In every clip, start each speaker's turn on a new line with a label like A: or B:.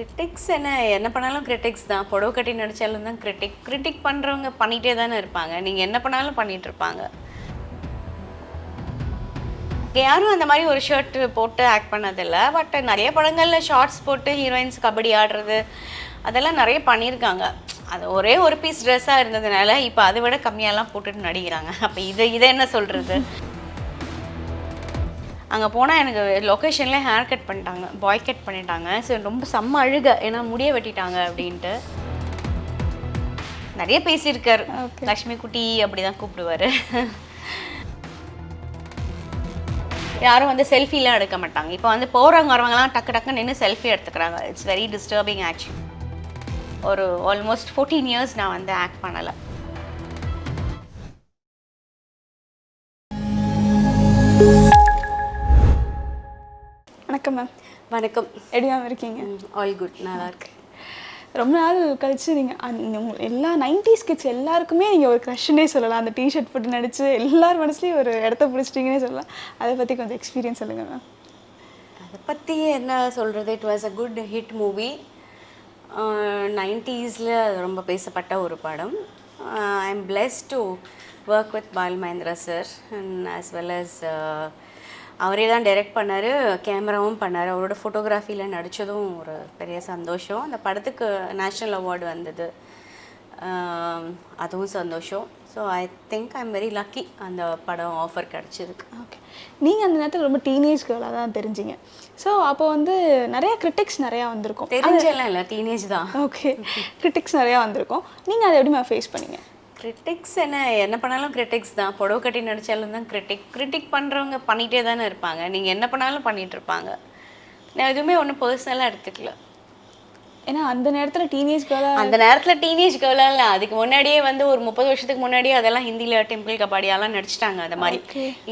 A: Critics என்ன என்ன பண்ணாலும் கிரிட்டிக்ஸ் தான். புடவை கட்டி நடிச்சாலும் தான் கிரிட்டிக் பண்ணுறவங்க பண்ணிகிட்டே தானே இருப்பாங்க. நீங்கள் என்ன பண்ணாலும் பண்ணிகிட்டு இருப்பாங்க. யாரும் அந்த மாதிரி ஒரு ஷர்ட் போட்டு ஆக்ட் பண்ணதில்லை. பட் நிறைய படங்களில் ஷார்ட்ஸ் போட்டு ஹீரோயின்ஸ் கபடி ஆடுறது அதெல்லாம் நிறைய பண்ணியிருக்காங்க. அது ஒரே ஒரு பீஸ் ட்ரெஸ்ஸாக இருந்ததுனால இப்போ அதை விட கம்மியாலாம் போட்டுட்டு நடிக்கிறாங்க. அப்போ இதை என்ன சொல்கிறது? அங்கே போனால் எனக்கு லொக்கேஷன்லேயே ஹேர் கட் பண்ணிட்டாங்க, பாய் கட் பண்ணிட்டாங்க. ஸோ ரொம்ப செம்ம அழுக, ஏன்னா முடிய வெட்டிட்டாங்க அப்படின்ட்டு. நிறைய பேசியிருக்கார். லக்ஷ்மி குட்டி அப்படி தான் கூப்பிடுவார். யாரும் வந்து செல்ஃபிலாம் எடுக்க மாட்டாங்க. இப்போ வந்து போகிறவங்க வரவங்கலாம் டக்கு டக்குன்னு நின்று செல்ஃபி எடுத்துக்கிறாங்க. It's very disturbing actually. ஒரு ஆல்மோஸ்ட் 14 இயர்ஸ் நான் வந்து ஆக்ட் பண்ணலை.
B: வணக்கம் மேம்.
A: வணக்கம்.
B: எப்படி மேம் இருக்கீங்க?
A: ஆல் குட், நல்லா இருக்கு.
B: ரொம்ப நாள் கழிச்சு நீங்கள் எல்லா 90s கிட்ஸ் எல்லாருக்குமே நீங்கள் ஒரு க்ரஷ்னே சொல்லலாம். அந்த டிஷர்ட் போட்டு நடிச்சு எல்லார் மனசுலேயும் ஒரு இடத்த பிடிச்சிட்டிங்கன்னே சொல்லலாம். அதை பற்றி கொஞ்சம் எக்ஸ்பீரியன்ஸ் சொல்லுங்கள் மேம்.
A: அதை பற்றி என்ன சொல்கிறது? It was a good hit movie. 90s ரொம்ப பேசப்பட்ட ஒரு படம். I am blessed to work with Balu Mahendra sir and as well as அவரே தான் டைரக்ட் பண்ணார், கேமராவும் பண்ணார். அவரோட ஃபோட்டோகிராஃபியில் நடித்ததும் ஒரு பெரிய சந்தோஷம். அந்த படத்துக்கு நேஷ்னல் அவார்டு வந்தது, அதுவும் சந்தோஷம். So I think I am very lucky அந்த படம் ஆஃபர் கிடச்சதுக்கு.
B: ஓகே, நீங்கள் அந்த நேரத்தில் ரொம்ப டீனேஜ் கேர்ளாக தான் தெரிஞ்சிங்க. ஸோ அப்போ வந்து நிறையா கிரிட்டிக்ஸ் நிறையா வந்திருக்கும்.
A: தெரிஞ்செல்லாம் இல்லை, டீனேஜ் தான்.
B: ஓகே, கிரிட்டிக்ஸ் நிறையா வந்திருக்கும். நீங்கள் அதை எப்படி ஃபேஸ் பண்ணீங்க?
A: கிரிட்டிக்ஸ் என்ன பண்ணாலும் கிரிட்டிக்ஸ் தான். புடவை கட்டி நடித்தாலும் தான் கிரிட்டிக் பண்ணுறவங்க பண்ணிகிட்டே தானே இருப்பாங்க. நீங்கள் என்ன பண்ணாலும் பண்ணிகிட்டு இருப்பாங்க. நான் எதுவுமே ஒன்றும் பர்சனலாக எடுத்துக்கல.
B: ஏன்னா அந்த நேரத்தில் டீனேஜ் கேர்ளாக
A: இல்லை, அதுக்கு முன்னாடியே வந்து ஒரு 30 வருஷத்துக்கு முன்னாடியே அதெல்லாம் ஹிந்தியில் டெம்பிள் கபாடியாலாம் நடிச்சிட்டாங்க. அந்த மாதிரி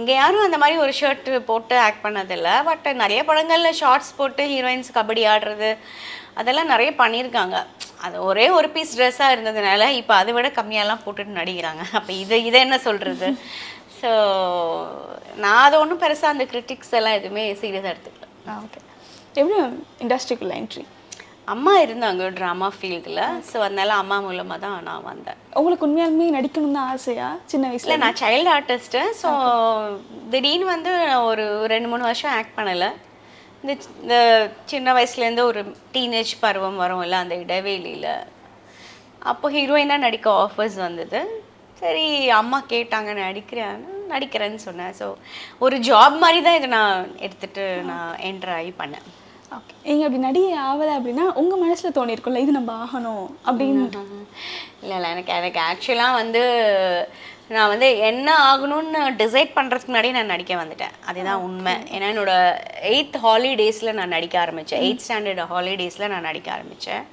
A: இங்கே யாரும் அந்த மாதிரி ஒரு ஷர்ட் போட்டு ஆக்ட் பண்ணதில்லை. பட் நிறைய படங்களில் ஷார்ட்ஸ் போட்டு ஹீரோயின்ஸ் கபடி ஆடுறது அதெல்லாம் நிறைய பண்ணியிருக்காங்க. அது ஒரே ஒரு பீஸ் ட்ரெஸ்ஸாக இருந்ததுனால இப்போ அதை விட கம்மியாலாம் போட்டுட்டு நடிக்கிறாங்க. அப்போ இதை என்ன சொல்கிறது? ஸோ நான் அதை ஒன்றும் பெருசாக அந்த கிரிட்டிக்ஸ் எல்லாம் எதுவுமே சீரியஸாக எடுத்துக்கல.
B: ஓகே, எப்படி இண்டஸ்ட்ரிக்குள்ள என்ட்ரி?
A: அம்மா இருந்தாங்க ட்ராமா ஃபீல்டில். ஸோ அதனால அம்மா மூலமாக தான் நான் வந்தேன்.
B: உங்களுக்கு உண்மையாலுமே நடிக்கணும்னு தான் ஆசையா சின்ன வயசுல?
A: நான் சைல்டு ஆர்டிஸ்ட்டு. ஸோ திடீர்னு வந்து ஒரு 2-3 வருஷம் ஆக்ட் பண்ணலை. இந்த சின்ன வயசுலேருந்து ஒரு டீனேஜ் பருவம் வரும்ல, அந்த இடைவேளியில் அப்போ ஹீரோயினாக நடிக்க ஆஃபர்ஸ் வந்தது. சரி, அம்மா கேட்டாங்க, நடிக்கிறேன்னு சொன்னேன். ஸோ ஒரு ஜாப் மாதிரி தான் இதை நான் எடுத்துகிட்டு நான் என்டர் ஆகி பண்ணேன்.
B: ஓகே, நீங்கள் அப்படி நடிகை ஆகலை அப்படின்னா உங்கள் மனசில் தோணியிருக்கும்ல இது நம்ம ஆகணும் அப்படின்னு?
A: இல்லை, எனக்கு ஆக்சுவலாக வந்து நான் வந்து என்ன ஆகணும்னு டிசைட் பண்ணுறதுக்கு முன்னாடியே நான் நடிக்க வந்துட்டேன். அதுதான் உண்மை. ஏன்னா என்னோடய 8th ஹாலிடேஸில் நான் நடிக்க ஆரம்பித்தேன். 8th ஸ்டாண்டர்ட் ஹாலிடேஸில் நான் நடிக்க ஆரம்பித்தேன்.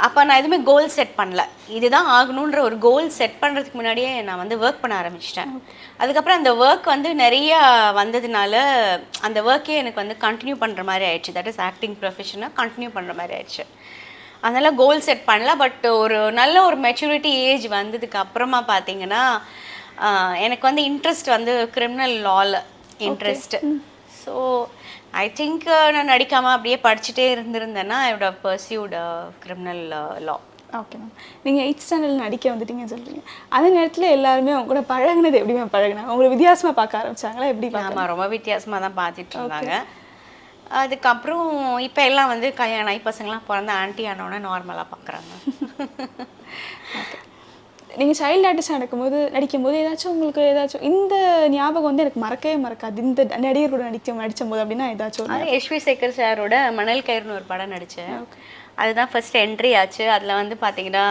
A: அப்போ நான் எதுவுமே கோல் செட் பண்ணல. இதுதான் ஆகணுன்ற ஒரு கோல் செட் பண்ணுறதுக்கு முன்னாடியே நான் வந்து ஒர்க் பண்ண ஆரம்பிச்சிட்டேன். அதுக்கப்புறம் அந்த ஒர்க் வந்து நிறையா வந்ததுனால அந்த ஒர்க்கே எனக்கு வந்து கண்டினியூ பண்ணுற மாதிரி ஆயிடுச்சு. தட் இஸ் ஆக்டிங் ப்ரொஃபஷனாக கண்டினியூ பண்ணுற மாதிரி ஆயிடுச்சு. அதனால் கோல் செட் பண்ணல. பட் ஒரு நல்ல ஒரு மெச்சூரிட்டி ஏஜ் வந்ததுக்கு அப்புறமா பார்த்தீங்கன்னா எனக்கு வந்து இன்ட்ரெஸ்ட் வந்து கிரிமினல் லாவில் இன்ட்ரெஸ்ட்டு. ஸோ ஐ திங்க் நான் நடிக்காமல் அப்படியே படிச்சுட்டே இருந்திருந்தேன்னா I would have pursued criminal law.
B: Okay ma'am, நீங்கள் 8th ஸ்டாண்டர்டில் நடிக்க வந்துட்டீங்கன்னு சொல்கிறீங்க. அந்த நேரத்தில் எல்லாருமே அவங்க கூட பழகினது எப்படி மேம் பழகினாங்க? உங்களை வித்தியாசமாக பார்க்க ஆரம்பிச்சாங்களா? எப்படி?
A: ஆமாம், ரொம்ப வித்தியாசமாக தான் பார்த்துட்டு இருந்தாங்க. அதுக்கப்புறம் இப்போ எல்லாம் வந்து கல்யாணம் ஆகி பசங்களாம் பிறந்த ஆன்ட்டி ஆனோடனே நார்மலாக பார்க்குறாங்க.
B: நீங்கள் சைல்டு ஆர்டிஸ்டாக நடிக்கும்போது ஏதாச்சும் இந்த ஞாபகம் வந்து எனக்கு மறக்கவே மறக்காது, இந்த நடிகர் கூட நடித்த போது அப்படின்னா ஏதாச்சும்?
A: எஸ்வி சேகர் சாரோட மணல் கயிறுன்னு ஒரு படம் நடித்தேன். அதுதான் ஃபர்ஸ்ட் என்ட்ரி ஆச்சு. அதில் வந்து பார்த்தீங்கன்னா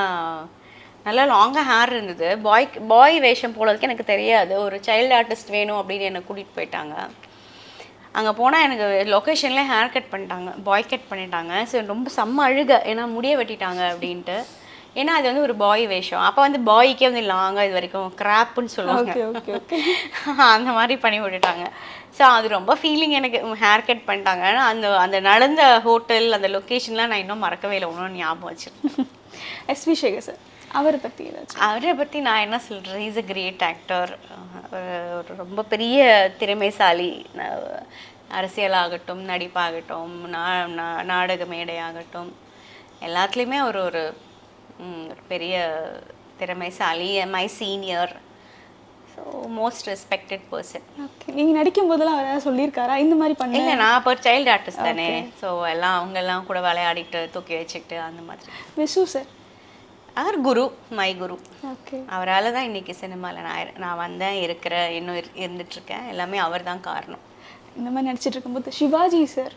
A: நல்லா லாங்காக ஹேர் இருந்தது. பாய் வேஷம் போடுறதுக்கு எனக்கு தெரியாது. ஒரு சைல்டு ஆர்டிஸ்ட் வேணும் அப்படின்னு என்னை கூட்டிகிட்டு போயிட்டாங்க. அங்கே போனால் எனக்கு லொக்கேஷன்லேயே ஹேர் கட் பண்ணிட்டாங்க, பாய் கட் பண்ணிட்டாங்க. ஸோ ரொம்ப செம்ம அழுக, ஏன்னா முடிய வெட்டிட்டாங்க அப்படின்ட்டு. ஏன்னா அது வந்து ஒரு பாய் வேஷம். அப்போ வந்து பாய்க்கே வந்து லாங்காக இது வரைக்கும் கிராப்புன்னு சொல்லுவாங்க, அந்த மாதிரி பண்ணி விட்டுட்டாங்க. ஸோ அது ரொம்ப ஃபீலிங் எனக்கு. ஹேர் கட் பண்ணிட்டாங்க. அந்த நடந்த ஹோட்டல், அந்த லொக்கேஷன்லாம் நான் இன்னும் மறக்கவே இல்லை, ஒன்றும் ஞாபகம் வச்சுருக்கேன்.
B: எஸ்வி சேகர் சார் அவரை
A: பற்றி நான் என்ன சொல்கிறேன்? Is a great actor. ஒரு ரொம்ப பெரிய திறமைசாலி. அரசியலாகட்டும், நடிப்பாகட்டும், நாடக மேடையாகட்டும், எல்லாத்துலேயுமே ஒரு ஒரு ஒரு பெரிய திறமைசாலி, my senior. So most respected person.
B: Okay. நீங்க நடிக்கும் போதெல்லாம் அவர் ஏதாவது சொல்லியிருக்காரா இந்த மாதிரி பண்ண?
A: இல்லை, நான் இப்போ ஒரு சைல்டு ஆர்டிஸ்ட் தானே. ஸோ எல்லாம் அவங்கெல்லாம் கூட விளையாடிட்டு தூக்கி வச்சுக்கிட்டு அந்த மாதிரி.
B: விசு சார்
A: அவர் குரு, மை குரு.
B: ஓகே.
A: அவரால் தான் இன்றைக்கி சினிமாவில் நான் வந்தேன், இருக்கிறேன், இன்னும் இருந்துட்டுருக்கேன். எல்லாமே அவர் தான் காரணம்.
B: இந்த மாதிரி நடிச்சிட்டு இருக்கும்போது சிவாஜி சார்,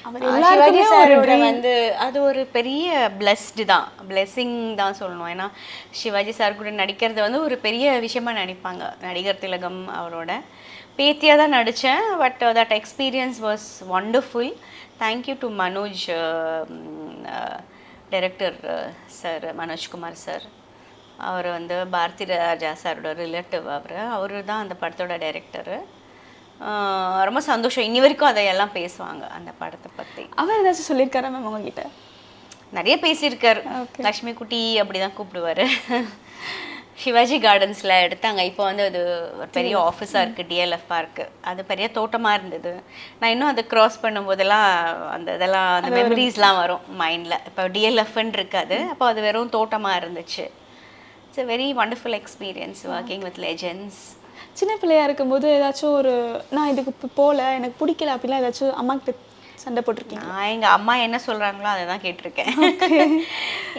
B: அவர்
A: சிவாஜி
B: எல்லாருக்குமே
A: சாரோட வந்து அது ஒரு பெரிய பிளெஸ்டு தான், பிளெஸ்ஸிங் தான் சொல்லணும். ஏன்னா சிவாஜி சார் கூட நடிக்கிறது வந்து ஒரு பெரிய விஷயமா நினைப்பாங்க. நடிகர் திலகம் அவரோட பேத்தியாக தான் நடித்தேன். But that experience was wonderful. Thank you to Manoj, director sir, Manojkumar sir. அவர் வந்து பாரதி ராஜா சாரோட ரிலேட்டிவ். அவர் தான் அந்த படத்தோட டைரக்டரு. ரொம்ப சந்தோஷம். இன்னி வரைக்கும் அதையெல்லாம் பேசுவாங்க அந்த படத்தை பற்றி.
B: அவர் ஏதாச்சும் சொல்லியிருக்காரா மேம் உங்ககிட்ட?
A: நிறைய பேசியிருக்கார். லக்ஷ்மி குட்டி அப்படி தான் கூப்பிடுவார். சிவாஜி கார்டன்ஸில் எடுத்தாங்க. இப்போ வந்து அது ஒரு பெரிய ஆஃபீஸாக இருக்குது, டிஎல்எஃப்பாக இருக்குது. அது பெரிய தோட்டமாக இருந்தது. நான் இன்னும் அதை க்ராஸ் பண்ணும்போதெல்லாம் இதெல்லாம் அந்த மெமரிஸ்லாம் வரும் மைண்டில். இப்போ டிஎல்எஃப்ன்னு இருக்காது, அப்போ அது வெறும் தோட்டமாக இருந்துச்சு. It's a very wonderful experience working with legends.
B: சின்ன பிள்ளையா இருக்கும்போது ஏதாச்சும் ஒரு நான் இதுக்கு போகல, எனக்கு பிடிக்கல அப்படிலாம் ஏதாச்சும் அம்மா கிட்ட சண்டை போட்டிருக்கீங்க?
A: நான் எங்கள் அம்மா என்ன சொல்கிறாங்களோ அதை தான் கேட்டிருக்கேன்.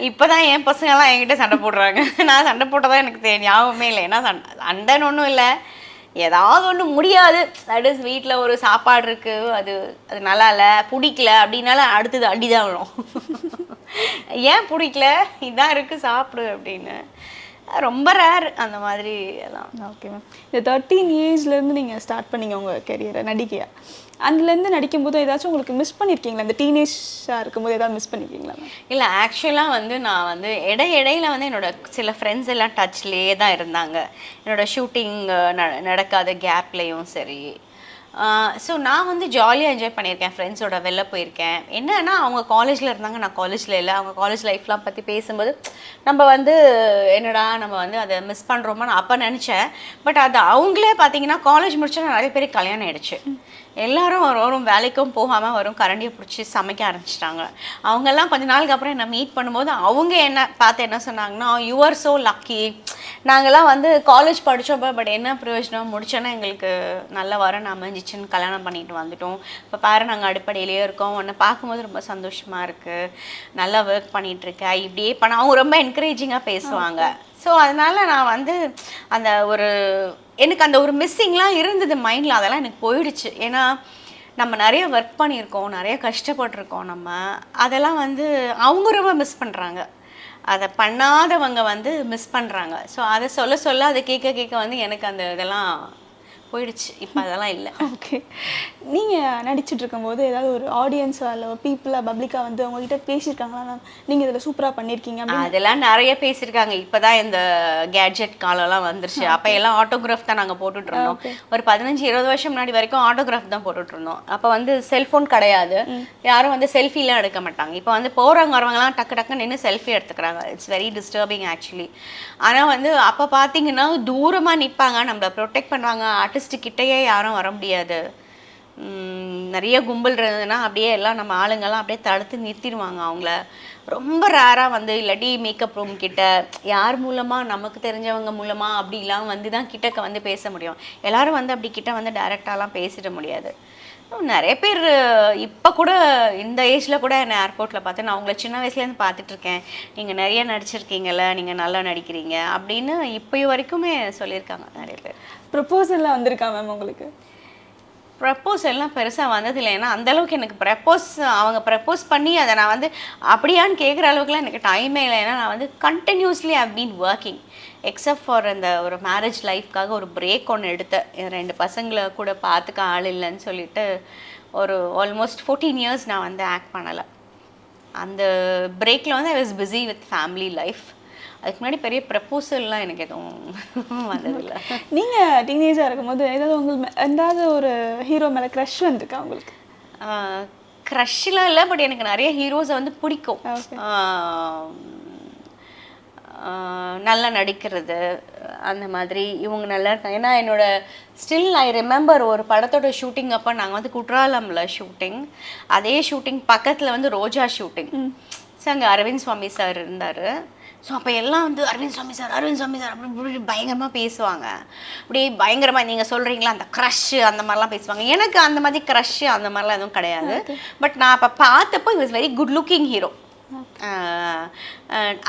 A: இப்போ தான் என் பசங்கள்லாம் என்கிட்ட சண்டை போடுறாங்க. நான் சண்டை போட்டதான் எனக்கு ஞாபகமே இல்லை. ஏன்னா சண்டைன்னு ஒன்றும் இல்லை, ஏதாவது ஒன்று முடியாது. தட் இஸ் வீட்டில் ஒரு சாப்பாடு இருக்குது, அது நல்லா இல்லை, பிடிக்கல அப்படின்னால அடுத்தது அடி தான் விடும். ஏன் பிடிக்கல, இதான் இருக்குது சாப்பிடு அப்படின்னு. ரொம்ப ரேர் அந்த மாதிரி எல்லாம்.
B: Okay ma'am. இந்த 13 ஏஜ்லேருந்து நீங்கள் ஸ்டார்ட் பண்ணீங்க உங்கள் கெரியரை நடிகையா. அதுலேருந்து நடிக்கும்போது ஏதாச்சும் உங்களுக்கு மிஸ் பண்ணியிருக்கீங்களா? இந்த டீனேஜாக இருக்கும்போது ஏதாவது மிஸ் பண்ணியிருக்கீங்களா மேம்?
A: இல்லை, ஆக்சுவலாக வந்து நான் வந்து இடையில வந்து என்னோட சில ஃப்ரெண்ட்ஸ் எல்லாம் டச்லேயே தான் இருந்தாங்க. என்னோடய ஷூட்டிங் நடக்காத கேப்லேயும் சரி. ஸோ நான் வந்து ஜாலியாக என்ஜாய் பண்ணியிருக்கேன், ஃப்ரெண்ட்ஸோட வெளில போயிருக்கேன். என்னன்னா அவங்க காலேஜில் இருந்தாங்க, நான் காலேஜில் இல்லை. அவங்க காலேஜ் லைஃப்லாம் பற்றி பேசும்போது நம்ம வந்து என்னடா நம்ம வந்து அதை மிஸ் பண்ணுறோமா நான் அப்போ நினச்சேன். பட் அது அவங்களே பார்த்தீங்கன்னா காலேஜ் முடிச்சா நிறைய பேருக்கு கல்யாணம் ஆகிடுச்சு. எல்லாரும் வரும், வேலைக்கும் போகாமல் வரும், கரண்டியை பிடிச்சி சமைக்க ஆரம்பிச்சிட்டாங்க. அவங்கெல்லாம் கொஞ்ச நாளுக்கு அப்புறம் என்னை மீட் பண்ணும்போது அவங்க என்ன பார்த்து என்ன சொன்னாங்கன்னா, யூ ஆர் ஸோ லக்கி, நாங்கள்லாம் வந்து காலேஜ் படித்தோம், பட் என்ன பிரயோஜனம், முடிச்சோன்னா எங்களுக்கு நல்ல வரன் அமைஞ்சிச்சுன்னு கல்யாணம் பண்ணிட்டு வந்துட்டோம். இப்போ பாரு நாங்கள் அடிப்படையிலேயே இருக்கோம், உன்னை பார்க்கும்போது ரொம்ப சந்தோஷமாக இருக்குது, நல்லா ஒர்க் பண்ணிகிட்ருக்க, இப்படியே பண்ண அவங்க ரொம்ப என்கரேஜிங்காக பேசுவாங்க. ஸோ அதனால் நான் வந்து அந்த ஒரு எனக்கு அந்த ஒரு மிஸ்ஸிங்லாம் இருந்தது மைண்டில், அதெல்லாம் எனக்கு போயிடுச்சு. ஏன்னா நம்ம நிறைய ஒர்க் பண்ணியிருக்கோம், நிறைய கஷ்டப்பட்டிருக்கோம், நம்ம அதெல்லாம் வந்து அவங்க ரொம்ப மிஸ் பண்ணுறாங்க, அதை பண்ணாதவங்க வந்து மிஸ் பண்ணுறாங்க. ஸோ அதை சொல்ல அதை கேட்க வந்து எனக்கு அந்த இதெல்லாம் போயிடுச்சு. இப்போ அதெல்லாம் இல்லை.
B: ஓகே. நீங்கள் நடிச்சிட்டு இருக்கும்போது ஏதாவது ஒரு ஆடியன்ஸாக இல்லை பீப்புளாக பப்ளிக்காக வந்து உங்ககிட்ட பேசியிருக்காங்களா மேம், நீங்கள் இதில் சூப்பராக பண்ணியிருக்கீங்க?
A: அதெல்லாம் நிறைய பேசியிருக்காங்க. இப்போ தான் இந்த கேட்ஜெட் காலெல்லாம் வந்துருச்சு. அப்போ எல்லாம் ஆட்டோகிராஃப் தான் நாங்கள் போட்டுட்ருந்தோம். ஒரு 15-20 வருஷம் முன்னாடி வரைக்கும் ஆட்டோகிராஃப் தான் போட்டுட்ருந்தோம். அப்போ வந்து செல்ஃபோன் கிடையாது, யாரும் வந்து செல்ஃபிலாம் எடுக்க மாட்டாங்க. இப்போ வந்து போகிறவங்க வரவங்கலாம் டக்கு நின்று செல்ஃபி எடுத்துக்கிறாங்க. It's very disturbing actually. ஆனால் வந்து அப்போ பார்த்தீங்கன்னா தூரமாக நிற்பாங்க, நம்மளை ப்ரொடெக்ட் பண்ணுவாங்க. ஆர்டிஸ்ட்டுக்கிட்டேயே யாரும் வர முடியாது. நிறைய கும்பல் இருந்ததுன்னா அப்படியே எல்லாம் நம்ம ஆளுங்கெல்லாம் அப்படியே தடுத்து நிறுத்திடுவாங்க அவங்கள. ரொம்ப ரேராக வந்து இல்லாட்டி மேக்கப் ரூம் கிட்ட யார் மூலமாக, நமக்கு தெரிஞ்சவங்க மூலமாக அப்படிலாம் வந்து தான் கிட்டக்க வந்து பேச முடியும். எல்லோரும் வந்து அப்படி கிட்ட வந்து டைரெக்டாலாம் பேசிட முடியாது. நிறைய பேர் இப்போ கூட இந்த ஏஜில் கூட என்னை ஏர்போர்ட்டில் பார்த்து, நான் உங்களை சின்ன வயசுலேருந்து பார்த்துட்ருக்கேன், நீங்கள் நிறைய நடிச்சிருக்கீங்கல்ல, நீங்கள் நல்லா நடிக்கிறீங்க அப்படின்னு இப்போ வரைக்குமே சொல்லியிருக்காங்க நிறைய பேர்.
B: ப்ரப்போசல்லாம் வந்திருக்கா மேம் உங்களுக்கு?
A: ப்ரப்போசல்லாம் பெருசாக வந்ததில்லை. ஏன்னா அந்தளவுக்கு எனக்கு அவங்க ப்ரப்போஸ் பண்ணி அதை நான் வந்து அப்படியான்னு கேட்குற அளவுக்குலாம் எனக்கு டைமே இல்லை. ஏன்னா நான் வந்து continuously I been working, except for அந்த ஒரு மேரேஜ் லைஃப்காக ஒரு பிரேக் ஒன்று எடுத்தேன். 2 பசங்களை கூட பார்த்துக்க ஆள் இல்லைன்னு சொல்லிட்டு ஒரு ஆல்மோஸ்ட் 14 இயர்ஸ் நான் வந்து ஆக்ட் பண்ணலை. அந்த பிரேக்கில் வந்து I was busy with family life. அதுக்கு முன்னாடி பெரிய ப்ரப்போசல்லாம் எனக்கு எதுவும் வந்ததில்லை.
B: நீங்கள் டீனேஜாக இருக்கும்போது ஏதாவது ஒரு ஹீரோ மேலே க்ரஷ் வந்திருக்கா உங்களுக்கு?
A: க்ரஷ்லாம் இல்லை, பட் எனக்கு நிறைய ஹீரோஸை வந்து பிடிக்கும். நல்லா நடிக்கிறது அந்த மாதிரி இவங்க நல்லா இருக்காங்க. ஏன்னா என்னோட ஸ்டில் ஐ ரிமெம்பர் ஒரு படத்தோட ஷூட்டிங் அப்போ நாங்கள் வந்து குற்றாலம்ல ஷூட்டிங், அதே ஷூட்டிங் பக்கத்தில் வந்து ரோஜா ஷூட்டிங். ஸோ அங்கே அரவிந்த் சுவாமி சார் இருந்தார். ஸோ அப்போ எல்லாம் வந்து அரவிந்த் சுவாமி சார் அப்படி பயங்கரமாக பேசுவாங்க. அப்படியே பயங்கரமாக நீங்கள் சொல்கிறீங்களா அந்த க்ரஷ்ஷு அந்த மாதிரிலாம் பேசுவாங்க. எனக்கு அந்த மாதிரி க்ரஷ்ஷு அந்த மாதிரிலாம் எதுவும் கிடையாது. பட் நான் அப்போ பார்த்தப்போ it was very good looking hero.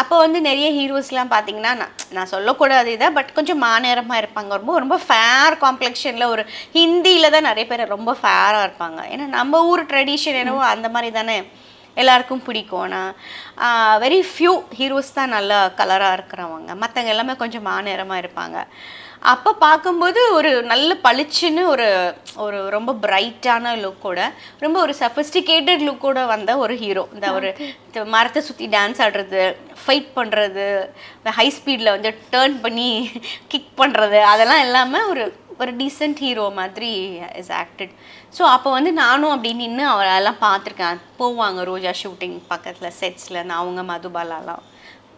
A: அப்போ வந்து நிறைய ஹீரோஸ்லாம் பார்த்தீங்கன்னா நான் சொல்லக்கூடாது இதை, பட் கொஞ்சம் மாநேரமாக இருப்பாங்க. ரொம்ப ரொம்ப ஃபேர் காம்ப்ளெக்ஷனில், ஒரு ஹிந்தியில் தான் நிறைய பேர் ரொம்ப ஃபேராக இருப்பாங்க. ஏன்னா நம்ம ஊர் ட்ரெடிஷன் என்னவோ அந்த மாதிரி தானே எல்லாருக்கும் பிடிக்கும். ஆனால் வெரி ஃபியூ ஹீரோஸ் தான் நல்லா கலராக இருக்கிறவங்க, மற்றவங்க எல்லாமே கொஞ்சம் மாநேரமாக இருப்பாங்க. அப்போ பார்க்கும்போது ஒரு நல்ல பளிச்சுன்னு ஒரு ஒரு ரொம்ப பிரைட்டான லுக்கோட, ரொம்ப ஒரு சஃபிஸ்டிகேட்டட் லுக்கோட வந்த ஒரு ஹீரோ. இந்த ஒரு மரத்தை சுற்றி டான்ஸ் ஆடுறது, ஃபைட் பண்ணுறது, ஹை ஸ்பீடில் வந்து டேர்ன் பண்ணி கிக் பண்ணுறது, அதெல்லாம் இல்லாமல் ஒரு ஒரு டீசென்ட் ஹீரோ மாதிரி இஸ் ஆக்டட். ஸோ அப்போ வந்து நானும் அப்படி நின்று அவரெல்லாம் பார்த்துருக்கேன். போவாங்க ரோஜா ஷூட்டிங் பக்கத்தில் செட்ஸில், நான் அவங்க மதுபாலாலாம்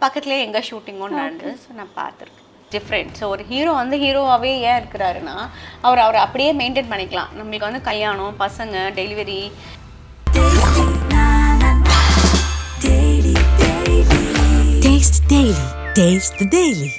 A: பக்கத்துலேயே எங்கள் ஷூட்டிங்கும் நடந்து. ஸோ நான் பார்த்துருக்கேன் டிஃப்ரெண்ட். ஸோ ஒரு ஹீரோ வந்து ஹீரோவாகவே ஏன் இருக்கிறாருன்னா அவர் அப்படியே மெயின்டைன் பண்ணிக்கலாம். நம்மளுக்கு வந்து கல்யாணம், பசங்க, delivery.
C: Taste Daily. Taste the Daily.